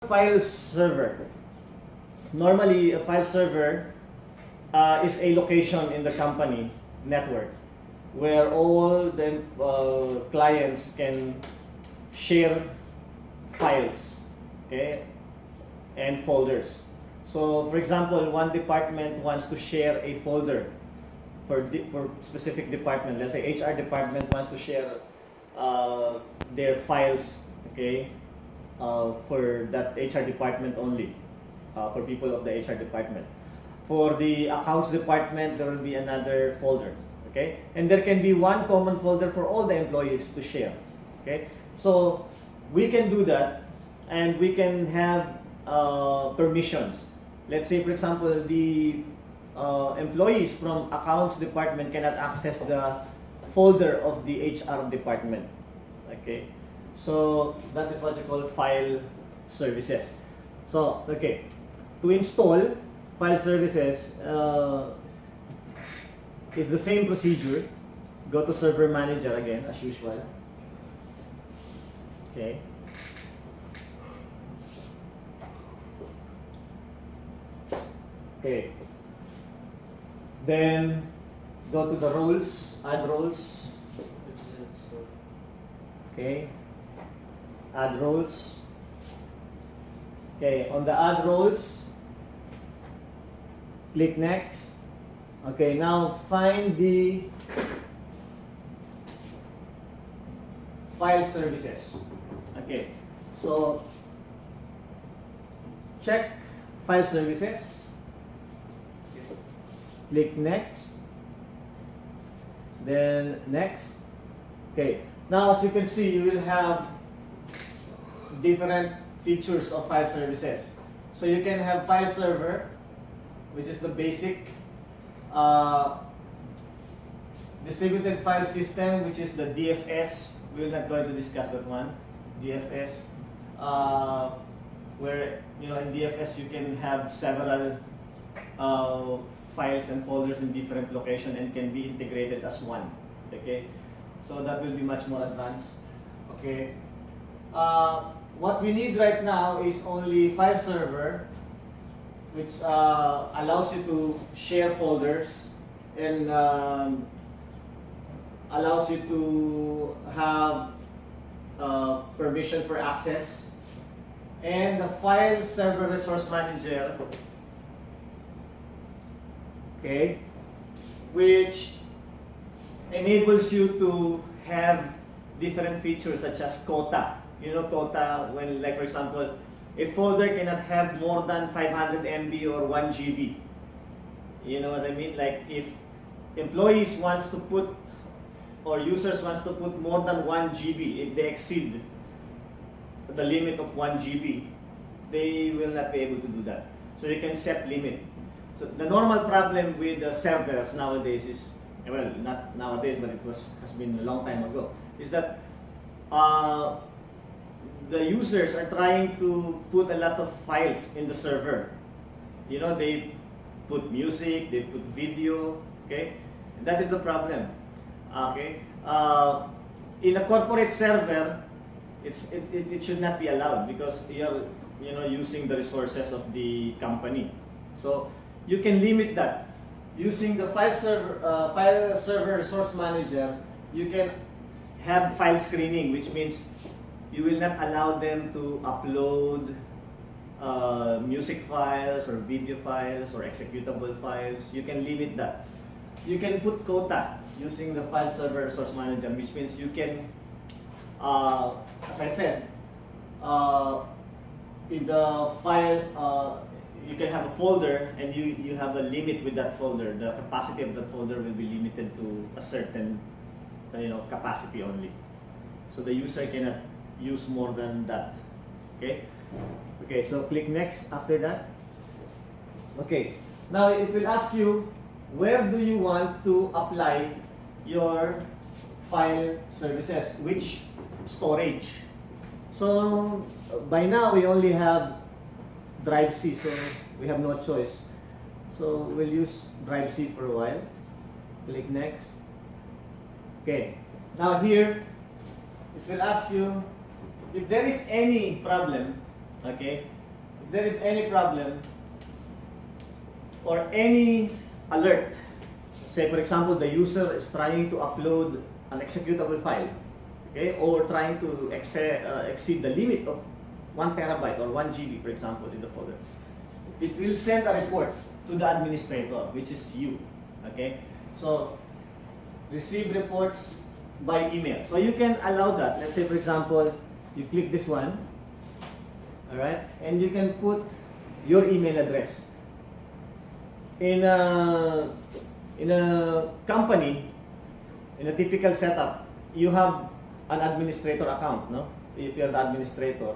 File server. Normally, a file server is a location in the company network where all the clients can share files, okay, and folders. So, for example, one department wants to share a folder for specific department. Let's say HR department wants to share their files, okay, for that HR department only, for people of the HR department. For the accounts department, there will be another folder, okay? And there can be one common folder for all the employees to share, okay? So we can do that, and we can have permissions. Let's say, for example, the employees from accounts department cannot access the folder of the HR department, okay? So that is what you call file services. So, okay, to install file services, it's the same procedure. Go to Server Manager again, as usual. Okay. Okay. Then go to the roles, add roles. Okay. Add roles. Okay, on the add roles, click next. Okay, now find the file services. Okay, so check file services. Click next. Then next. Okay, now as you can see, you will have different features of file services. So you can have file server, which is the basic, distributed file system, which is the DFS. We're not going to discuss that one. DFS, where in DFS you can have several files and folders in different locations and can be integrated as one. Okay, so that will be much more advanced. Okay. What we need right now is only file server, which allows you to share folders and allows you to have permission for access, and the file server resource manager, okay, which enables you to have different features such as quota. Quota, when, like, for example, a folder cannot have more than 500 MB or 1 GB. You know what I mean? Like, if employees wants to put, or users wants to put more than 1 GB, if they exceed the limit of 1 GB, they will not be able to do that. So you can set limit. So the normal problem with the servers nowadays is, well, not nowadays, but has been a long time ago, is that the users are trying to put a lot of files in the server. They put music, they put video, okay? That is the problem, okay? In a corporate server, it should not be allowed because you're using the resources of the company. So you can limit that. Using the file server resource manager, you can have file screening, which means you will not allow them to upload music files or video files or executable files. You can limit that. You can put quota using the file server resource manager, which means you can, as I said, in the file, you can have a folder and you have a limit with that folder. The capacity of that folder will be limited to a certain capacity only. So the user cannot use more than that. Okay? Okay, so click next after that. Okay, now it will ask you, where do you want to apply your file services? Which storage? So by now we only have drive C, so we have no choice. So we'll use drive C for a while. Click next. Okay, now here it will ask you if there is any problem Okay? If there is any problem or any alert, say for example the user is trying to upload an executable file, okay, or trying to exceed the limit of 1 terabyte or 1 GB, for example, in the folder, it will send a report to the administrator, which is you. Okay, so receive reports by email. So you can allow that. Let's say, for example, you click this one, all right, and you can put your email address. In a company, in a typical setup, you have an administrator account, no? If you're the administrator,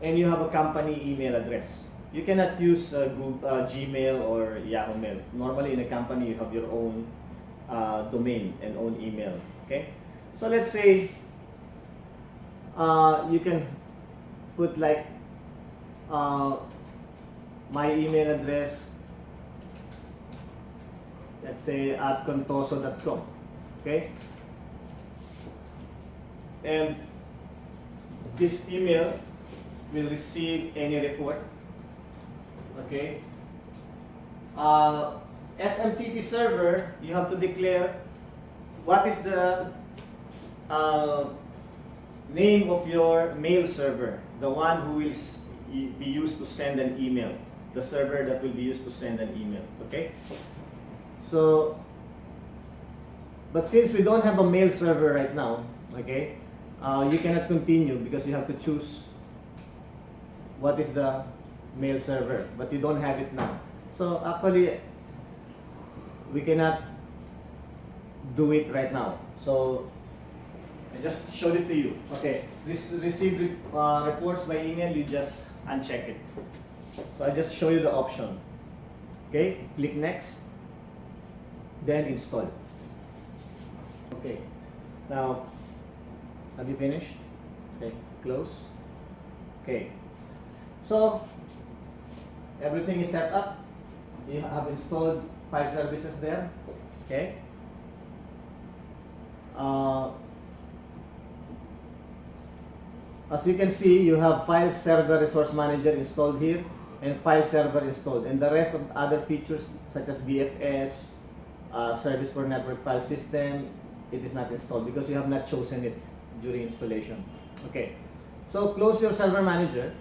and you have a company email address. You cannot use Google, Gmail or Yahoo Mail. Normally in a company, you have your own domain and own email. Okay, so let's say you can put like my email address, let's say at contoso.com. Okay, and this email will receive any report. Okay, SMTP server, you have to declare what is the name of your mail server, the one who will be used to send an email, the server that will be used to send an email. Okay, so but since we don't have a mail server right now, okay, you cannot continue because you have to choose what is the mail server, but you don't have it now. So actually, we cannot do it right now. So I just showed it to you. Okay, this receive reports by email, you just uncheck it. So I just show you the option. Okay, click next, then install. Okay, now have you finished? Okay, close. Okay, so everything is set up. You have installed file services there. Okay. As you can see, you have File Server Resource Manager installed here and File Server installed, and the rest of other features such as DFS, Service for Network File System, it is not installed because you have not chosen it during installation. Okay, so close your Server Manager.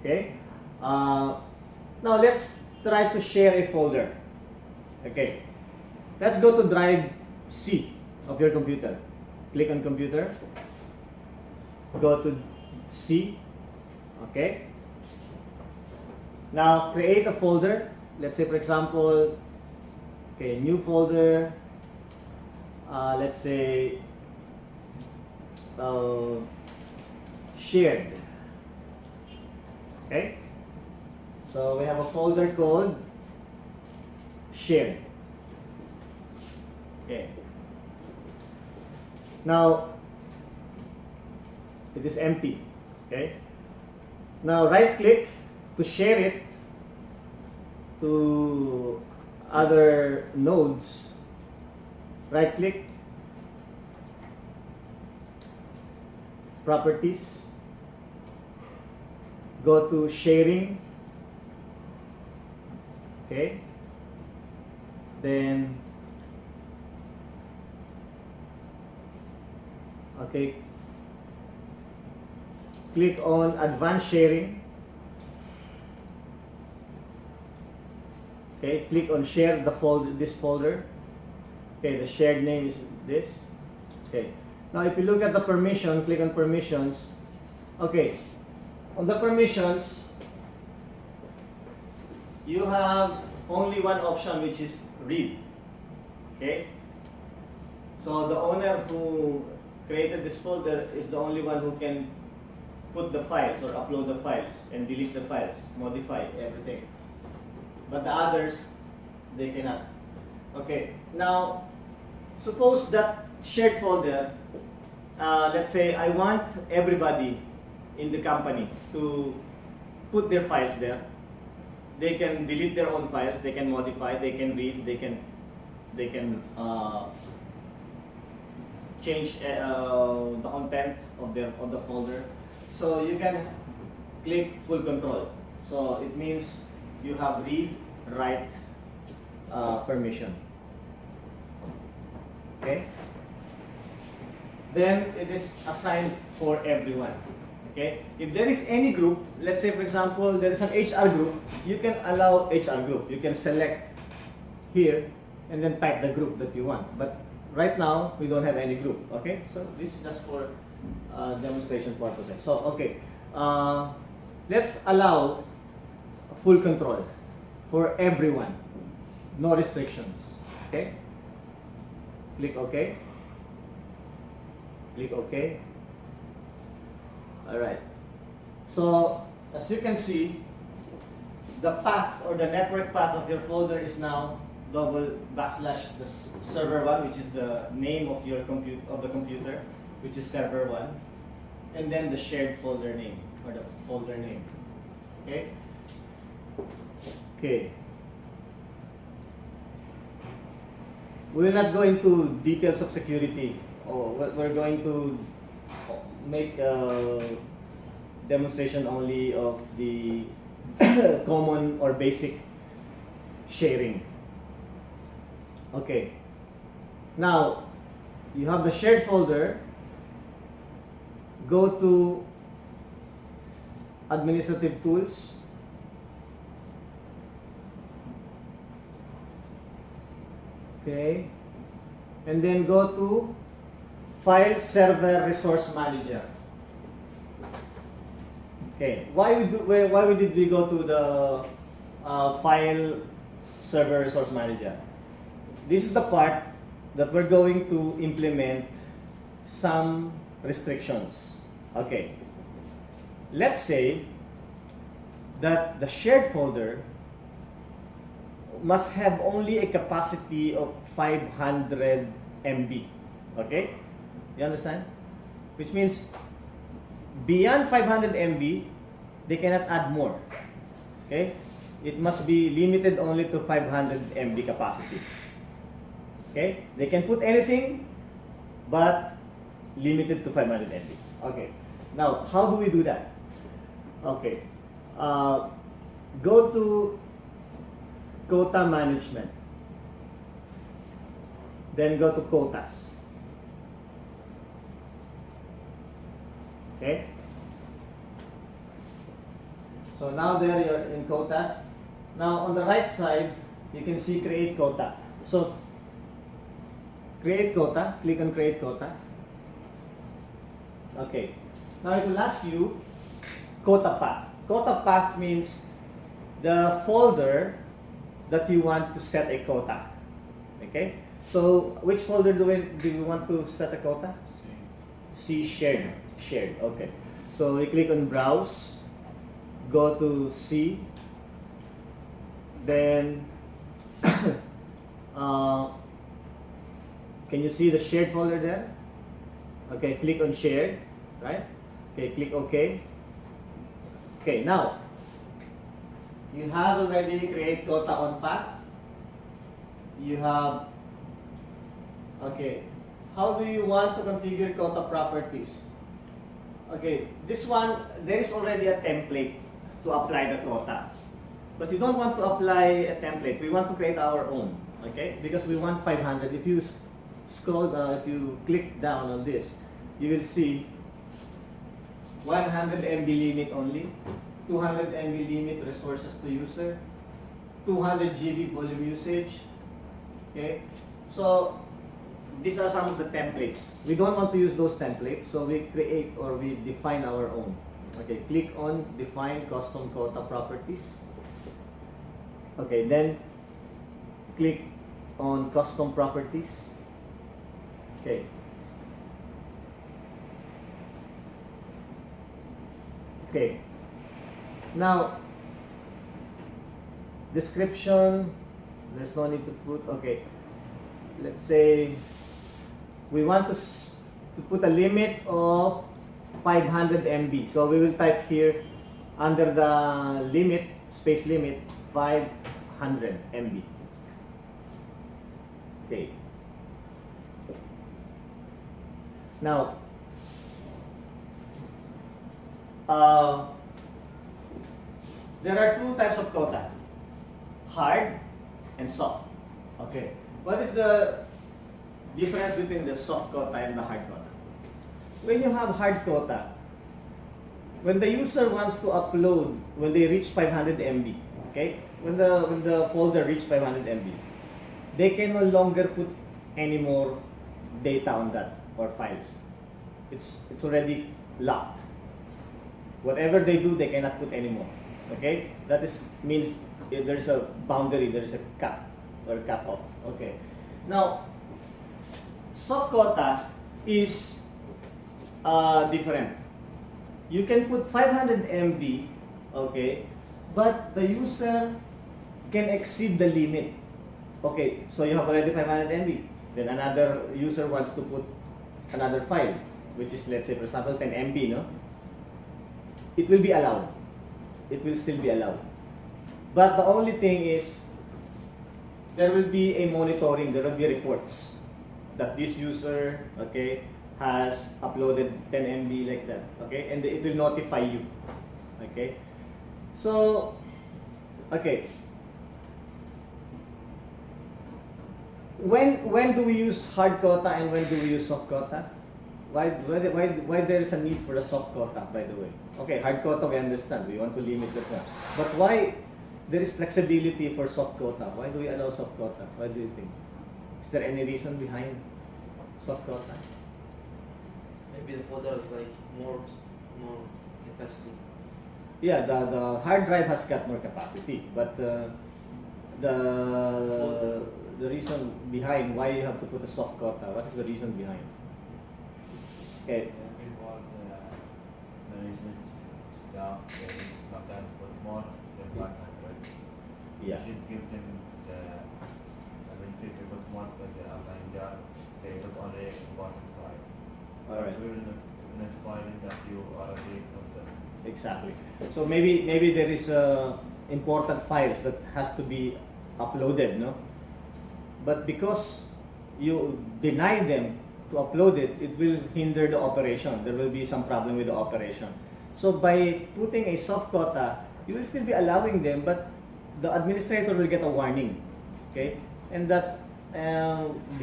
Okay, now let's try to share a folder. Okay, let's go to drive C of your computer. Click on computer, go to C. Okay, now create a folder. Let's say for example, okay, new folder, let's say shared. Okay, so we have a folder called shared. Okay, now it is empty. Okay, now right click to share it to other nodes. Right click, properties, go to sharing. Okay, then okay, click on advanced sharing. Okay, click on share the folder, this folder. Okay, the shared name is this. Okay, now if you look at the permission, click on permissions. Okay, on the permissions, you have only one option, which is read. Okay, so the owner who created this folder is the only one who can put the files or upload the files and delete the files, modify everything. But the others, they cannot. Okay, now suppose that shared folder, let's say I want everybody in the company to put their files there. They can delete their own files, they can modify, they can read, they can change the content of the folder. So you can click full control. So it means you have read, write permission. Okay? Then it is assigned for everyone. Okay? If there is any group, let's say for example there is an HR group, you can allow HR group. You can select here and then type the group that you want. But right now we don't have any group. Okay? So this is just for demonstration purposes. So okay, let's allow full control for everyone. No restrictions. Okay? Click OK. Click OK. Alright. So, as you can see, the path or the network path of your folder is now double backslash the server 1, which is the name of your computer, which is server 1, and then the shared folder name or the folder name. Okay? Okay. We're not going to details of security. We're going to make a demonstration only of the common or basic sharing. Okay. Now, you have the shared folder. Go to Administrative Tools. Okay. And then go to File Server Resource Manager. Okay. Why did we go to the File Server Resource Manager? This is the part that we're going to implement some restrictions. Okay. Let's say that the shared folder must have only a capacity of 500 MB. Okay? You understand? Which means beyond 500 MB, they cannot add more. Okay? It must be limited only to 500 MB capacity. Okay? They can put anything, but limited to 500 MB. Okay. Now, how do we do that? Okay. Go to Quota Management. Then go to Quotas. Okay? So now there you're in Quotas. Now on the right side, you can see Create Quota. So Create Quota, click on Create Quota. Okay. Now it will ask you Quota Path. Quota Path means the folder that you want to set a quota. Okay? So which folder do we want to set a quota? C shared. Shared. Okay. So we click on Browse, go to C, then can you see the shared folder there? Okay, click on Shared, right? Okay, click OK. Okay, now you have already create quota on path. You have, okay, how do you want to configure quota properties? Okay, this one, there is already a template to apply the quota. But you don't want to apply a template. We want to create our own, okay? Because we want 500. If you scroll down, if you click down on this, you will see 100 MB limit only, 200 MB limit resources to user, 200 GB volume usage. Okay, so these are some of the templates. We don't want to use those templates, so we create or we define our own. Okay, click on Define Custom Quota Properties. Okay, then click on Custom Properties. Okay. Okay. Now, description, there's no need to put, okay. Let's say we want to put a limit of 500 MB. So we will type here under the limit, space limit, 500 MB. Okay. Now, there are two types of quota, hard and soft. Okay, what is the difference between the soft quota and the hard quota? When you have hard quota, when the user wants to upload, when they reach 500 MB, okay, when the folder reach 500 MB, they can no longer put any more data on that or files. It's already locked. Whatever they do, they cannot put any more. Okay, that is means there's a boundary, there's a cut or cut off. Okay, now soft quota is different. You can put 500 MB, okay, but the user can exceed the limit. Okay, so you have already 500 MB. Then another user wants to put another file, which is, let's say, for example, 10 MB, no? It will be allowed. It will still be allowed. But the only thing is, there will be a monitoring, there will be reports that this user, okay, has uploaded 10 MB like that, okay, and it will notify you, okay. So, okay, when do we use hard quota and when do we use soft quota? Why there is a need for a soft quota, by the way? Okay, hard quota we understand, we want to limit that one. But why there is flexibility for soft quota? Why do we allow soft quota? What do you think? Is there any reason behind soft quota? Maybe the folder is like more capacity. Yeah, the hard drive has got more capacity, but the reason behind why you have to put a soft quota, what is the reason behind? Okay. Before the management staff, they need to sometimes put more than 500. Yeah. You should give them the ability to put more because they are lying down. They put only important file. Alright. We will notify them that you already closed them. Exactly. So maybe there is important files that has to be uploaded, no? But because you deny them to upload it, it will hinder the operation. There will be some problem with the operation. So by putting a soft quota, you will still be allowing them, but the administrator will get a warning, okay? And that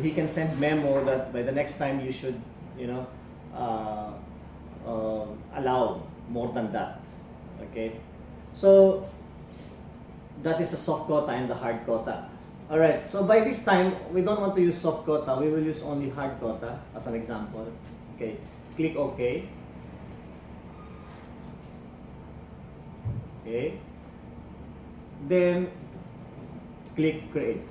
he can send memo that by the next time you should, you know, allow more than that, okay? So that is a soft quota and the hard quota. Alright, so by this time, we don't want to use soft quota, we will use only hard quota as an example. Okay, click OK. Okay, then click Create.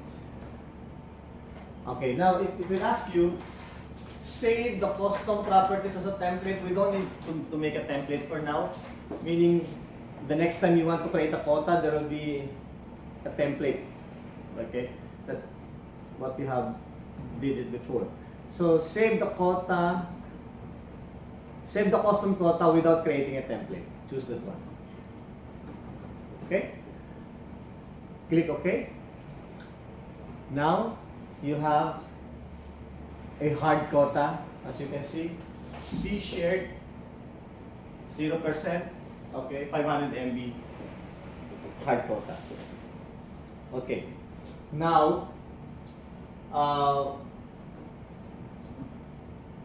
Okay, now it will ask you, save the custom properties as a template. We don't need to make a template for now, meaning the next time you want to create a quota, there will be a template. Okay, that what we have did it before. So save the quota, save the custom quota without creating a template. Choose that one. Okay, click OK. Now you have a hard quota, as you can see. C shared 0%. Okay, 500 MB hard quota. Okay. Now,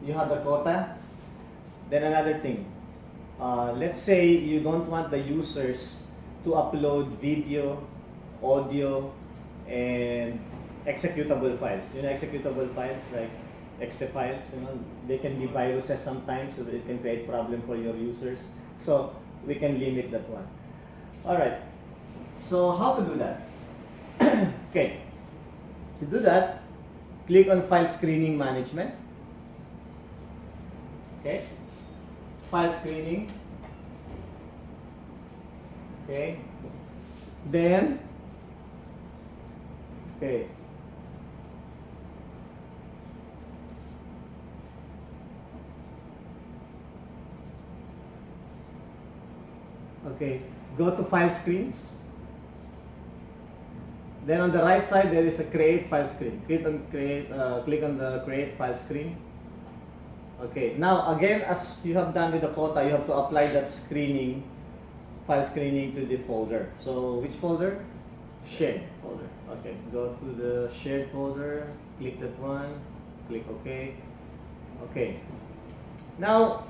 you have the quota. Then another thing, let's say you don't want the users to upload video, audio, and executable files. You know, executable files like exe files. You know, they can be viruses sometimes, so that it can create problem for your users. So we can limit that one. All right. So how to do that? Okay, to do that, click on File Screening Management. Okay, File Screening. Okay, then, okay, okay, go to File Screens. Then on the right side there is a Create File Screen. Click on the Create File Screen. Okay. Now again, as you have done with the quota, you have to apply that screening file screening to the folder. So which folder? Shared folder. Okay, go to the shared folder, click that one, click OK. Okay. Now,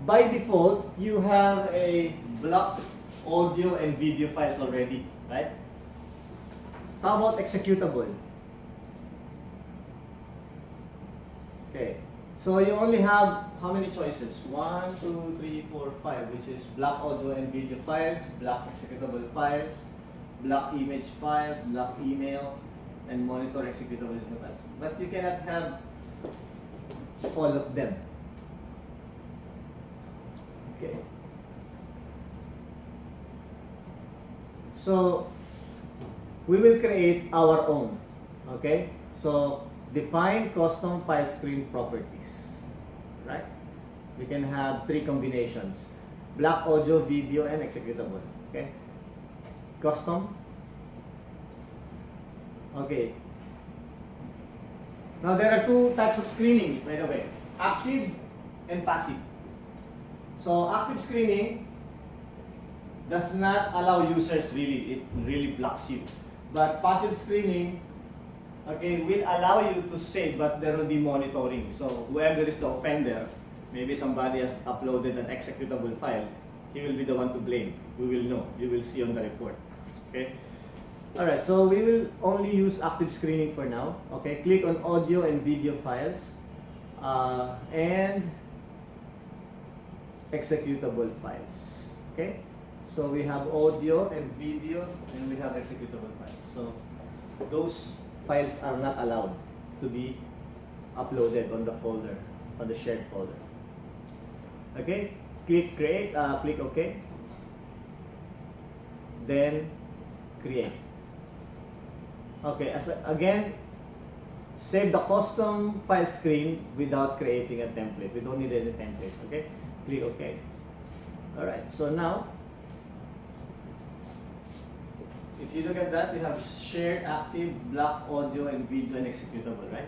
by default, you have a blocked audio and video files already, right? How about executable? Okay, so you only have how many choices? 1, 2, 3, 4, 5, which is block audio and video files, block executable files, block image files, block email, and monitor executable files. But you cannot have all of them. Okay. So we will create our own. Okay. So define custom file screen properties. Right. We can have 3 combinations: block audio, video, and executable. Okay. Custom. Okay. Now there are 2 types of screening, by the way: active and passive. So active screening does not allow users really, it really blocks you. But passive screening, okay, will allow you to save, but there will be monitoring. So whoever is the offender, maybe somebody has uploaded an executable file, he will be the one to blame. We will know. You will see on the report. Okay. Alright, so we will only use active screening for now. Okay, click on audio and video files and executable files. Okay, so we have audio and video and we have executable files. So those files are not allowed to be uploaded on the folder, on the shared folder. Okay, click create, click OK, then create. Okay, again, save the custom file screen without creating a template. We don't need any template. Okay, click OK. Alright, so now if you look at that, we have shared, active, block audio, and video, and executable, right?